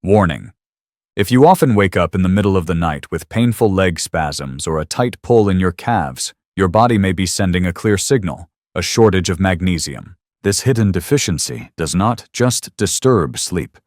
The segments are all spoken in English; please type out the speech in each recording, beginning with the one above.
Warning: if you often wake up in the middle of the night with painful leg spasms or a tight pull in your calves, your body may be sending a clear signal, a shortage of magnesium. This hidden deficiency does not just disturb sleep.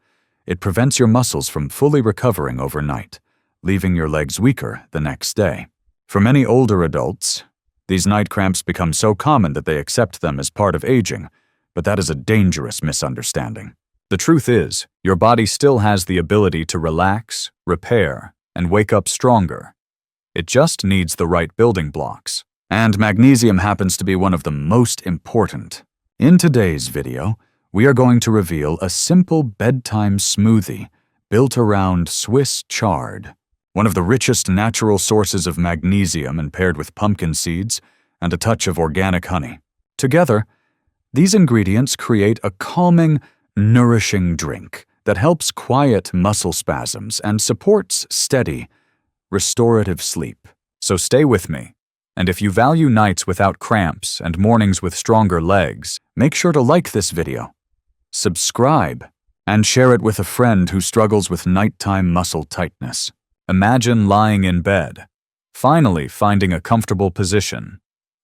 It prevents your muscles from fully recovering overnight, leaving your legs weaker the next day. For many older adults, these night cramps become so common that they accept them as part of aging, but that is a dangerous misunderstanding. The truth is, your body still has the ability to relax, repair, and wake up stronger. It just needs the right building blocks. And magnesium happens to be one of the most important. In today's video, we are going to reveal a simple bedtime smoothie built around Swiss chard, one of the richest natural sources of magnesium and paired with pumpkin seeds and a touch of organic honey. Together, these ingredients create a calming, nourishing drink that helps quiet muscle spasms and supports steady, restorative sleep. So stay with me. And if you value nights without cramps and mornings with stronger legs, make sure to like this video, subscribe, and share it with a friend who struggles with nighttime muscle tightness. Imagine lying in bed, finally finding a comfortable position,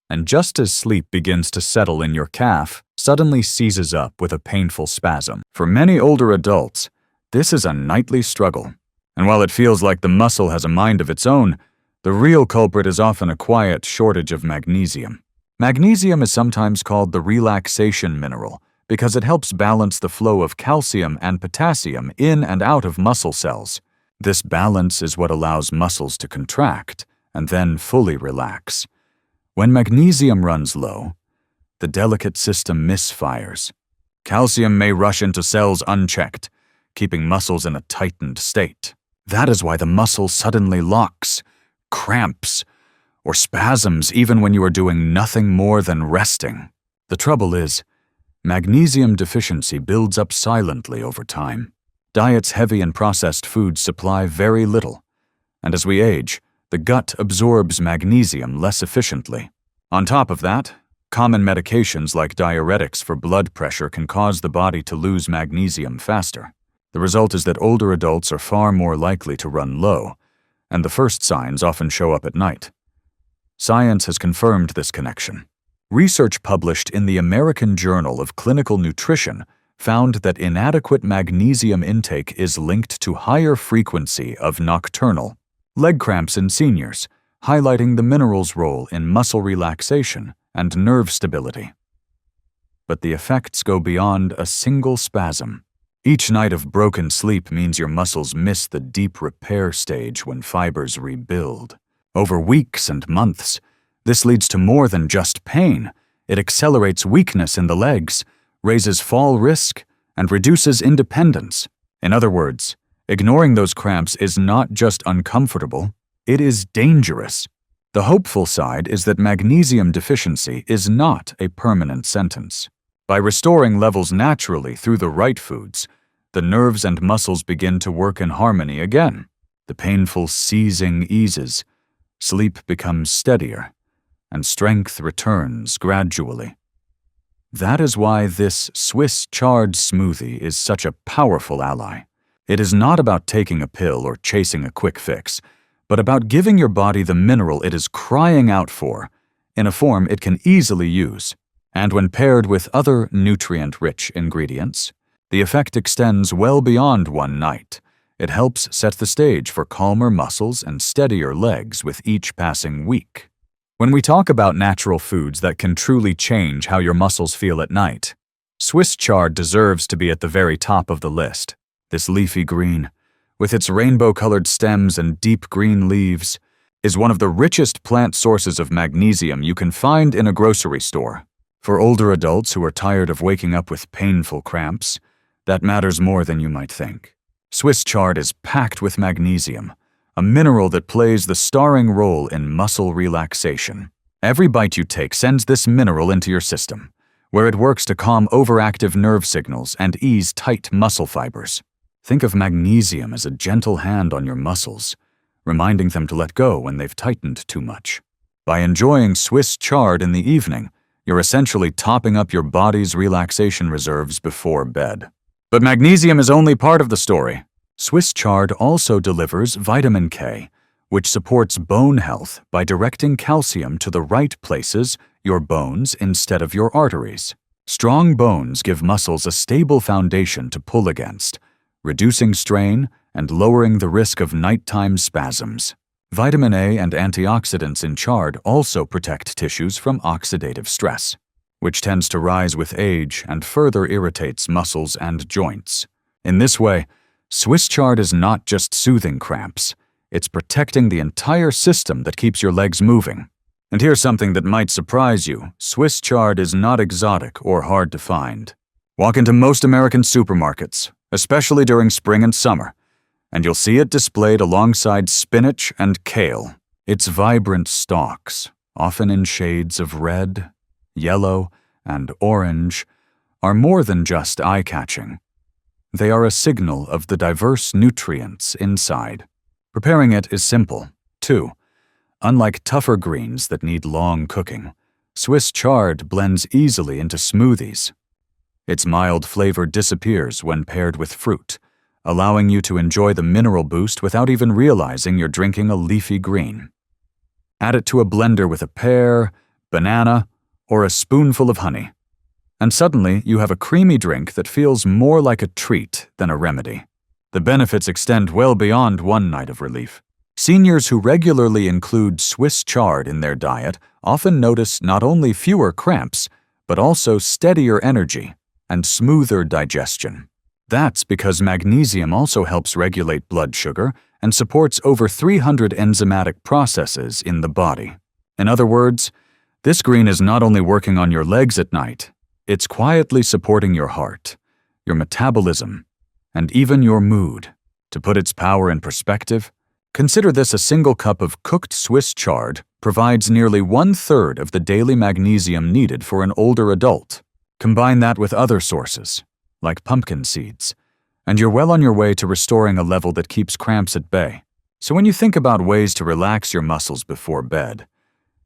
and just as sleep begins to settle in your calf, suddenly seizes up with a painful spasm. For many older adults, this is a nightly struggle. And while it feels like the muscle has a mind of its own, the real culprit is often a quiet shortage of magnesium. Magnesium is sometimes called the relaxation mineral because it helps balance the flow of calcium and potassium in and out of muscle cells. This balance is what allows muscles to contract and then fully relax. When magnesium runs low, the delicate system misfires. Calcium may rush into cells unchecked, keeping muscles in a tightened state. That is why the muscle suddenly locks, cramps, or spasms even when you are doing nothing more than resting. The trouble is, magnesium deficiency builds up silently over time. Diets heavy in processed foods supply very little, and as we age, the gut absorbs magnesium less efficiently. On top of that, common medications like diuretics for blood pressure can cause the body to lose magnesium faster. The result is that older adults are far more likely to run low, and the first signs often show up at night. Science has confirmed this connection. Research published in the American Journal of Clinical Nutrition found that inadequate magnesium intake is linked to higher frequency of nocturnal leg cramps in seniors, highlighting the mineral's role in muscle relaxation and nerve stability. But the effects go beyond a single spasm. Each night of broken sleep means your muscles miss the deep repair stage when fibers rebuild. Over weeks and months, this leads to more than just pain. It accelerates weakness in the legs, raises fall risk, and reduces independence. In other words, ignoring those cramps is not just uncomfortable, it is dangerous. The hopeful side is that magnesium deficiency is not a permanent sentence. By restoring levels naturally through the right foods, the nerves and muscles begin to work in harmony again. The painful seizing eases, sleep becomes steadier, and strength returns gradually. That is why this Swiss chard smoothie is such a powerful ally. It is not about taking a pill or chasing a quick fix, but about giving your body the mineral it is crying out for, in a form it can easily use. And when paired with other nutrient-rich ingredients, the effect extends well beyond one night. It helps set the stage for calmer muscles and steadier legs with each passing week. When we talk about natural foods that can truly change how your muscles feel at night, Swiss chard deserves to be at the very top of the list. This leafy green, with its rainbow-colored stems and deep green leaves, is one of the richest plant sources of magnesium you can find in a grocery store. For older adults who are tired of waking up with painful cramps, that matters more than you might think. Swiss chard is packed with magnesium, a mineral that plays the starring role in muscle relaxation. Every bite you take sends this mineral into your system, where it works to calm overactive nerve signals and ease tight muscle fibers. Think of magnesium as a gentle hand on your muscles, reminding them to let go when they've tightened too much. By enjoying Swiss chard in the evening, you're essentially topping up your body's relaxation reserves before bed. But magnesium is only part of the story. Swiss chard also delivers vitamin K, which supports bone health by directing calcium to the right places, your bones instead of your arteries. Strong bones give muscles a stable foundation to pull against, reducing strain and lowering the risk of nighttime spasms. Vitamin A and antioxidants in chard also protect tissues from oxidative stress, which tends to rise with age and further irritates muscles and joints. In this way, Swiss chard is not just soothing cramps, it's protecting the entire system that keeps your legs moving. And here's something that might surprise you. Swiss chard is not exotic or hard to find. Walk into most American supermarkets, especially during spring and summer, and you'll see it displayed alongside spinach and kale. Its vibrant stalks, often in shades of red, yellow, and orange, are more than just eye-catching. They are a signal of the diverse nutrients inside. Preparing it is simple, too. Unlike tougher greens that need long cooking, Swiss chard blends easily into smoothies. Its mild flavor disappears when paired with fruit, allowing you to enjoy the mineral boost without even realizing you're drinking a leafy green. Add it to a blender with a pear, banana, or a spoonful of honey, and suddenly you have a creamy drink that feels more like a treat than a remedy. The benefits extend well beyond one night of relief. Seniors who regularly include Swiss chard in their diet often notice not only fewer cramps, but also steadier energy and smoother digestion. That's because magnesium also helps regulate blood sugar and supports over 300 enzymatic processes in the body. In other words, this green is not only working on your legs at night, it's quietly supporting your heart, your metabolism, and even your mood. To put its power in perspective, consider this: a single cup of cooked Swiss chard provides nearly 1/3 of the daily magnesium needed for an older adult. Combine that with other sources, like pumpkin seeds, and you're well on your way to restoring a level that keeps cramps at bay. So when you think about ways to relax your muscles before bed,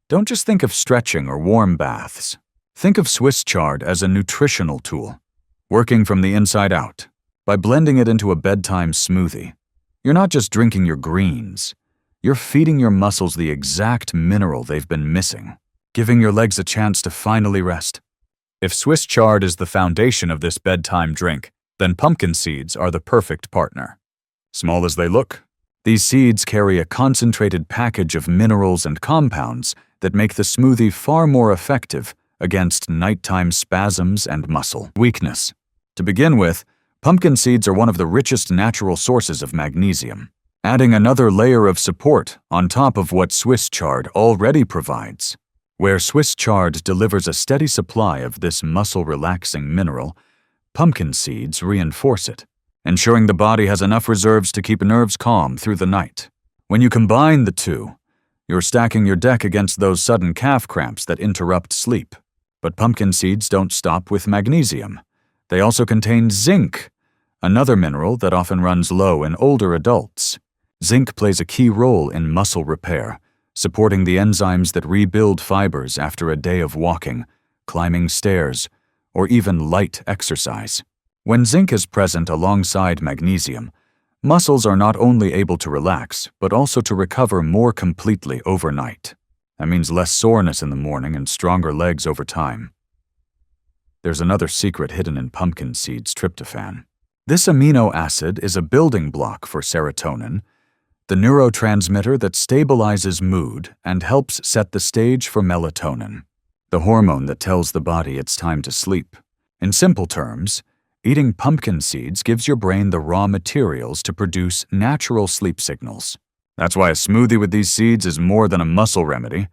don't just think of stretching or warm baths. Think of Swiss chard as a nutritional tool, working from the inside out. By blending it into a bedtime smoothie, you're not just drinking your greens, you're feeding your muscles the exact mineral they've been missing, giving your legs a chance to finally rest. If Swiss chard is the foundation of this bedtime drink, then pumpkin seeds are the perfect partner. Small as they look, these seeds carry a concentrated package of minerals and compounds that make the smoothie far more effective against nighttime spasms and muscle weakness. To begin with, pumpkin seeds are one of the richest natural sources of magnesium, adding another layer of support on top of what Swiss chard already provides. Where Swiss chard delivers a steady supply of this muscle-relaxing mineral, pumpkin seeds reinforce it, ensuring the body has enough reserves to keep nerves calm through the night. When you combine the two, you're stacking your deck against those sudden calf cramps that interrupt sleep. But pumpkin seeds don't stop with magnesium. They also contain zinc, another mineral that often runs low in older adults. Zinc plays a key role in muscle repair, supporting the enzymes that rebuild fibers after a day of walking, climbing stairs, or even light exercise. When zinc is present alongside magnesium, muscles are not only able to relax, but also to recover more completely overnight. That means less soreness in the morning and stronger legs over time. There's another secret hidden in pumpkin seeds: tryptophan. This amino acid is a building block for serotonin, the neurotransmitter that stabilizes mood and helps set the stage for melatonin, the hormone that tells the body it's time to sleep. In simple terms, eating pumpkin seeds gives your brain the raw materials to produce natural sleep signals. That's why a smoothie with these seeds is more than a muscle remedy.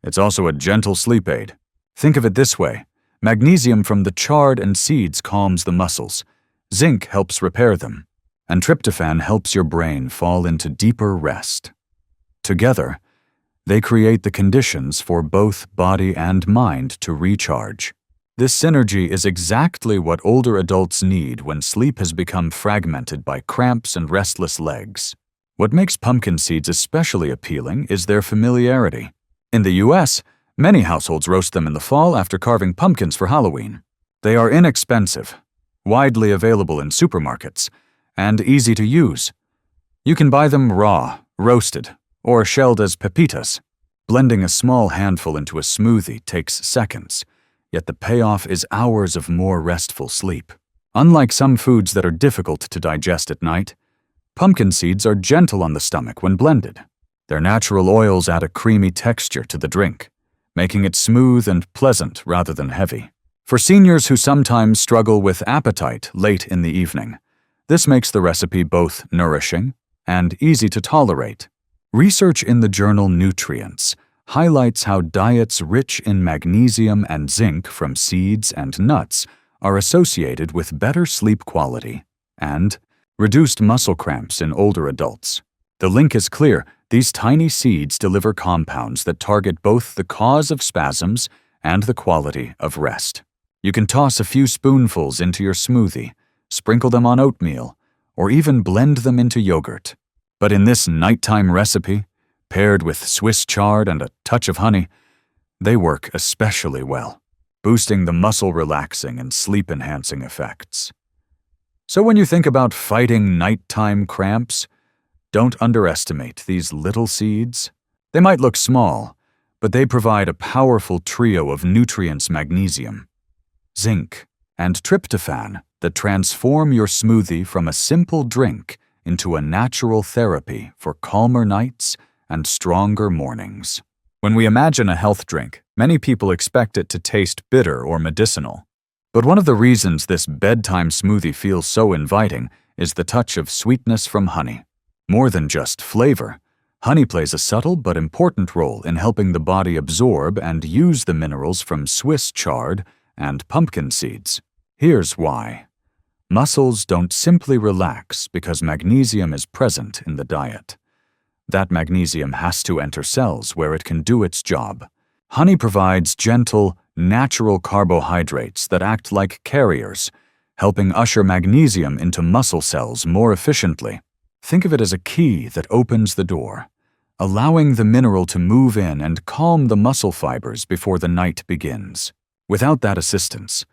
It's also a gentle sleep aid. Think of it this way: magnesium from the chard and seeds calms the muscles, zinc helps repair them, and tryptophan helps your brain fall into deeper rest. Together, they create the conditions for both body and mind to recharge. This synergy is exactly what older adults need when sleep has become fragmented by cramps and restless legs. What makes pumpkin seeds especially appealing is their familiarity. In the US, many households roast them in the fall after carving pumpkins for Halloween. They are inexpensive, widely available in supermarkets, and easy to use. You can buy them raw, roasted, or shelled as pepitas. Blending a small handful into a smoothie takes seconds, yet the payoff is hours of more restful sleep. Unlike some foods that are difficult to digest at night, pumpkin seeds are gentle on the stomach when blended. Their natural oils add a creamy texture to the drink, making it smooth and pleasant rather than heavy. For seniors who sometimes struggle with appetite late in the evening, this makes the recipe both nourishing and easy to tolerate. Research in the journal Nutrients highlights how diets rich in magnesium and zinc from seeds and nuts are associated with better sleep quality and reduced muscle cramps in older adults. The link is clear. These tiny seeds deliver compounds that target both the cause of spasms and the quality of rest. You can toss a few spoonfuls into your smoothie, sprinkle them on oatmeal, or even blend them into yogurt. But in this nighttime recipe, paired with Swiss chard and a touch of honey, they work especially well, boosting the muscle-relaxing and sleep-enhancing effects. So when you think about fighting nighttime cramps, don't underestimate these little seeds. They might look small, but they provide a powerful trio of nutrients: magnesium, zinc, and tryptophan that transform your smoothie from a simple drink into a natural therapy for calmer nights and stronger mornings. When we imagine a health drink, many people expect it to taste bitter or medicinal. But one of the reasons this bedtime smoothie feels so inviting is the touch of sweetness from honey. More than just flavor, honey plays a subtle but important role in helping the body absorb and use the minerals from Swiss chard and pumpkin seeds. Here's why. Muscles don't simply relax because magnesium is present in the diet. That magnesium has to enter cells where it can do its job. Honey provides gentle, natural carbohydrates that act like carriers, helping usher magnesium into muscle cells more efficiently. Think of it as a key that opens the door, allowing the mineral to move in and calm the muscle fibers before the night begins. Without that assistance,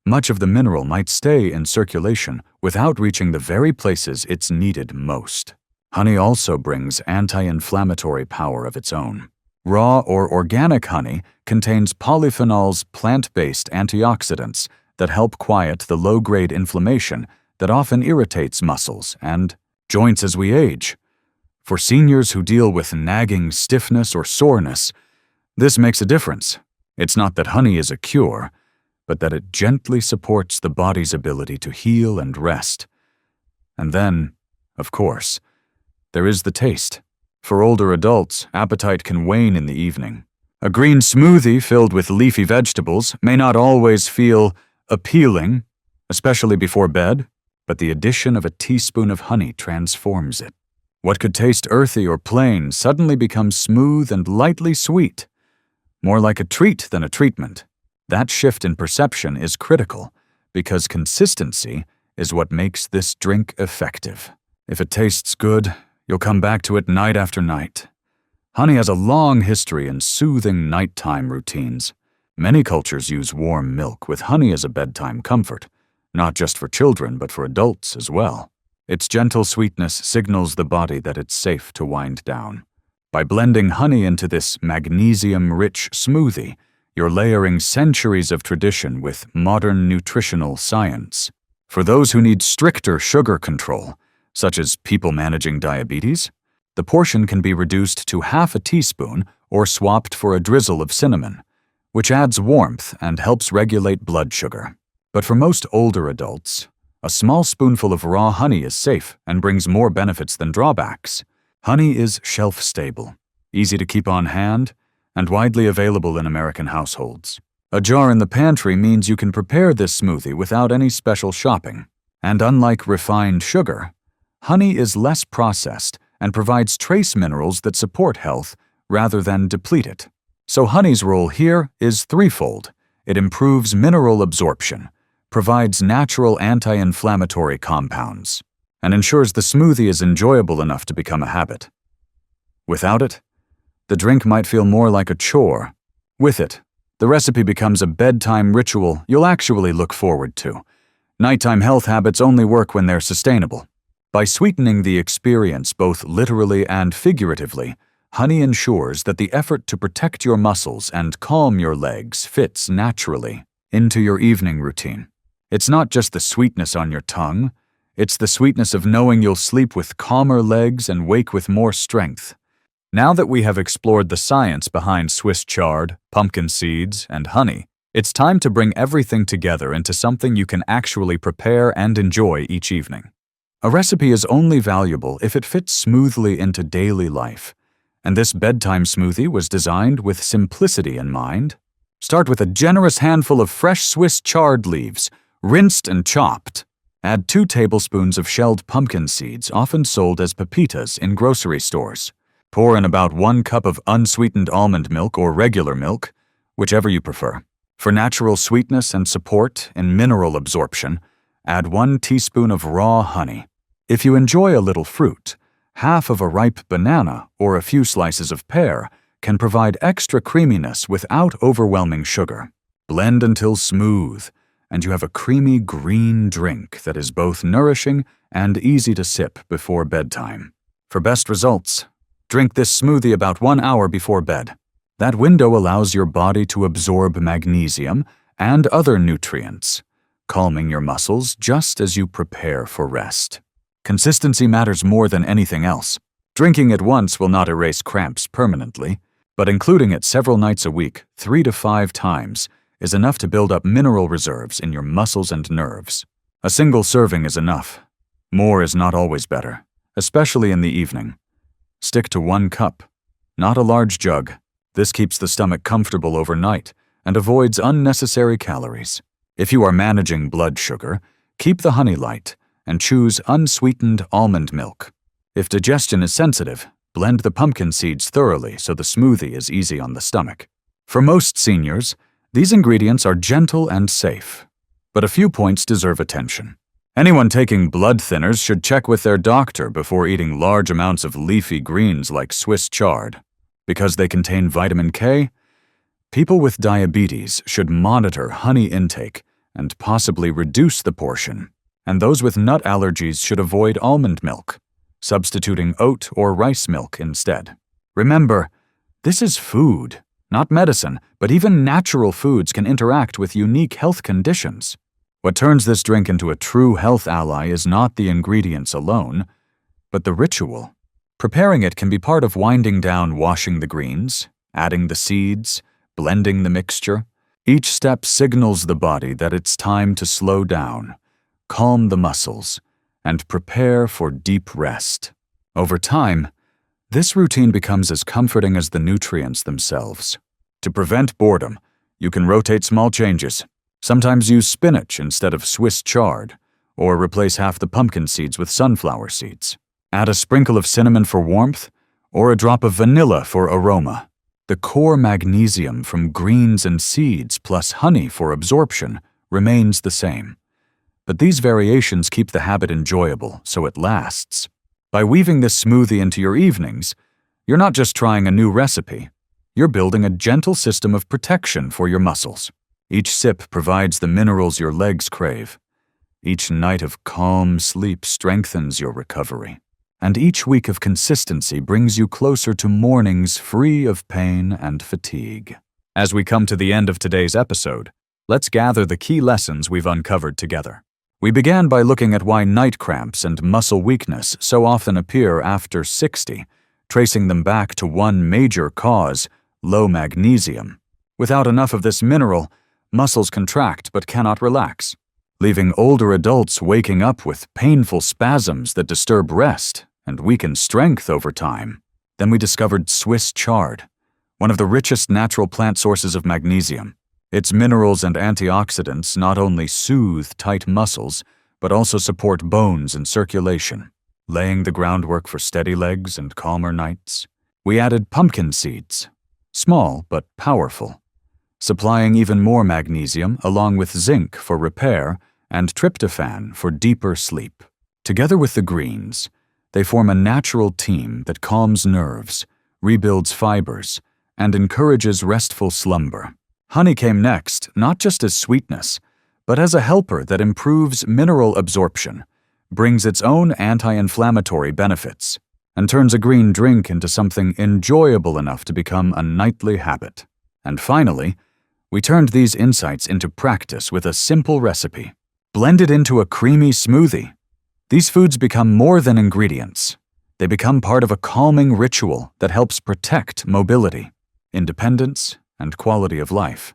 much of the mineral might stay in circulation without reaching the very places it's needed most. Honey also brings anti-inflammatory power of its own. Raw or organic honey contains polyphenols, plant-based antioxidants that help quiet the low-grade inflammation that often irritates muscles and joints as we age. For seniors who deal with nagging stiffness or soreness, this makes a difference. It's not that honey is a cure, but that it gently supports the body's ability to heal and rest. And then, of course, there is the taste. For older adults, appetite can wane in the evening. A green smoothie filled with leafy vegetables may not always feel appealing, especially before bed, but the addition of a teaspoon of honey transforms it. What could taste earthy or plain suddenly becomes smooth and lightly sweet, more like a treat than a treatment. That shift in perception is critical because consistency is what makes this drink effective. If it tastes good, you'll come back to it night after night. Honey has a long history in soothing nighttime routines. Many cultures use warm milk with honey as a bedtime comfort, not just for children but for adults as well. Its gentle sweetness signals the body that it's safe to wind down. By blending honey into this magnesium-rich smoothie, you're layering centuries of tradition with modern nutritional science. For those who need stricter sugar control, such as people managing diabetes, the portion can be reduced to half a teaspoon or swapped for a drizzle of cinnamon, which adds warmth and helps regulate blood sugar. But for most older adults, a small spoonful of raw honey is safe and brings more benefits than drawbacks. Honey is shelf-stable, easy to keep on hand, and widely available in American households. A jar in the pantry means you can prepare this smoothie without any special shopping. And unlike refined sugar, honey is less processed and provides trace minerals that support health rather than deplete it. So honey's role here is threefold. It improves mineral absorption, provides natural anti-inflammatory compounds, and ensures the smoothie is enjoyable enough to become a habit. Without it, the drink might feel more like a chore. With it, the recipe becomes a bedtime ritual you'll actually look forward to. Nighttime health habits only work when they're sustainable. By sweetening the experience both literally and figuratively, honey ensures that the effort to protect your muscles and calm your legs fits naturally into your evening routine. It's not just the sweetness on your tongue, it's the sweetness of knowing you'll sleep with calmer legs and wake with more strength. Now that we have explored the science behind Swiss chard, pumpkin seeds, and honey, it's time to bring everything together into something you can actually prepare and enjoy each evening. A recipe is only valuable if it fits smoothly into daily life, and this bedtime smoothie was designed with simplicity in mind. Start with a generous handful of fresh Swiss chard leaves, rinsed and chopped. Add 2 tablespoons of shelled pumpkin seeds, often sold as pepitas in grocery stores. Pour in about 1 cup of unsweetened almond milk or regular milk, whichever you prefer. For natural sweetness and support in mineral absorption, add 1 teaspoon of raw honey. If you enjoy a little fruit, half of a ripe banana or a few slices of pear can provide extra creaminess without overwhelming sugar. Blend until smooth, and you have a creamy green drink that is both nourishing and easy to sip before bedtime. For best results, drink this smoothie about 1 hour before bed. That window allows your body to absorb magnesium and other nutrients, calming your muscles just as you prepare for rest. Consistency matters more than anything else. Drinking it once will not erase cramps permanently, but including it several nights a week, 3 to 5 times, is enough to build up mineral reserves in your muscles and nerves. A single serving is enough. More is not always better, especially in the evening. Stick to 1 cup, not a large jug. This keeps the stomach comfortable overnight and avoids unnecessary calories. If you are managing blood sugar, keep the honey light and choose unsweetened almond milk. If digestion is sensitive, blend the pumpkin seeds thoroughly so the smoothie is easy on the stomach. For most seniors, these ingredients are gentle and safe, but a few points deserve attention. Anyone taking blood thinners should check with their doctor before eating large amounts of leafy greens like Swiss chard. Because they contain vitamin K, people with diabetes should monitor honey intake and possibly reduce the portion, and those with nut allergies should avoid almond milk, substituting oat or rice milk instead. Remember, this is food, not medicine, but even natural foods can interact with unique health conditions. What turns this drink into a true health ally is not the ingredients alone, but the ritual. Preparing it can be part of winding down washing the greens, adding the seeds, blending the mixture. Each step signals the body that it's time to slow down, calm the muscles, and prepare for deep rest. Over time, this routine becomes as comforting as the nutrients themselves. To prevent boredom, you can rotate small changes. Sometimes use spinach instead of Swiss chard, or replace half the pumpkin seeds with sunflower seeds. Add a sprinkle of cinnamon for warmth, or a drop of vanilla for aroma. The core magnesium from greens and seeds plus honey for absorption remains the same. But these variations keep the habit enjoyable so it lasts. By weaving this smoothie into your evenings, you're not just trying a new recipe, you're building a gentle system of protection for your muscles. Each sip provides the minerals your legs crave. Each night of calm sleep strengthens your recovery. And each week of consistency brings you closer to mornings free of pain and fatigue. As we come to the end of today's episode, let's gather the key lessons we've uncovered together. We began by looking at why night cramps and muscle weakness so often appear after 60, tracing them back to one major cause, low magnesium. Without enough of this mineral, muscles contract but cannot relax, leaving older adults waking up with painful spasms that disturb rest and weaken strength over time. Then we discovered Swiss chard, one of the richest natural plant sources of magnesium. Its minerals and antioxidants not only soothe tight muscles, but also support bones and circulation, laying the groundwork for steady legs and calmer nights. We added pumpkin seeds, small but powerful, supplying even more magnesium along with zinc for repair and tryptophan for deeper sleep. Together with the greens, they form a natural team that calms nerves, rebuilds fibers, and encourages restful slumber. Honey came next, not just as sweetness, but as a helper that improves mineral absorption, brings its own anti-inflammatory benefits, and turns a green drink into something enjoyable enough to become a nightly habit. And finally, we turned these insights into practice with a simple recipe. Blend it into a creamy smoothie. These foods become more than ingredients. They become part of a calming ritual that helps protect mobility, independence, and quality of life.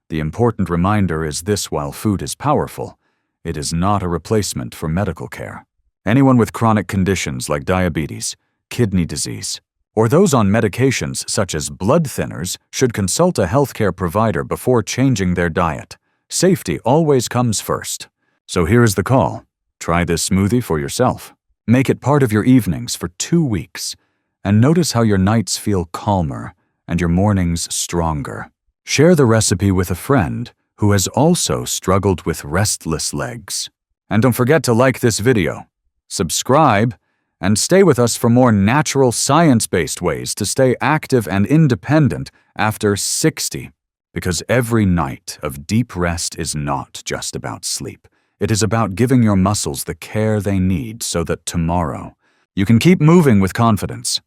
The important reminder is this: while food is powerful, it is not a replacement for medical care. Anyone with chronic conditions like diabetes, kidney disease, or those on medications such as blood thinners should consult a healthcare provider before changing their diet. Safety always comes first. So here is the call. Try this smoothie for yourself. Make it part of your evenings for 2 weeks, and notice how your nights feel calmer and your mornings stronger. Share the recipe with a friend who has also struggled with restless legs. And don't forget to like this video, subscribe, and stay with us for more natural science-based ways to stay active and independent after 60. Because every night of deep rest is not just about sleep. It is about giving your muscles the care they need so that tomorrow you can keep moving with confidence.